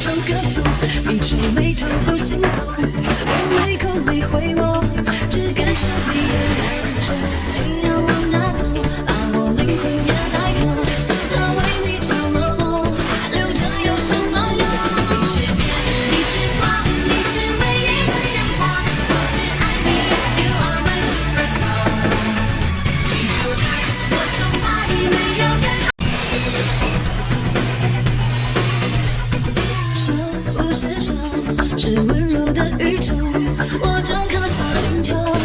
唱歌赋，一皱眉头就心痛，我没空理会我，只感受你的感受，你要往哪走，把我灵魂也带走。他为你着了魔，留着有什么用？你是别，你是花，你是唯一的鲜花，我只爱你 ，You are my superstar。你就在我崇拜，没有更好。说不是说，是温柔的宇宙，我整颗小星球。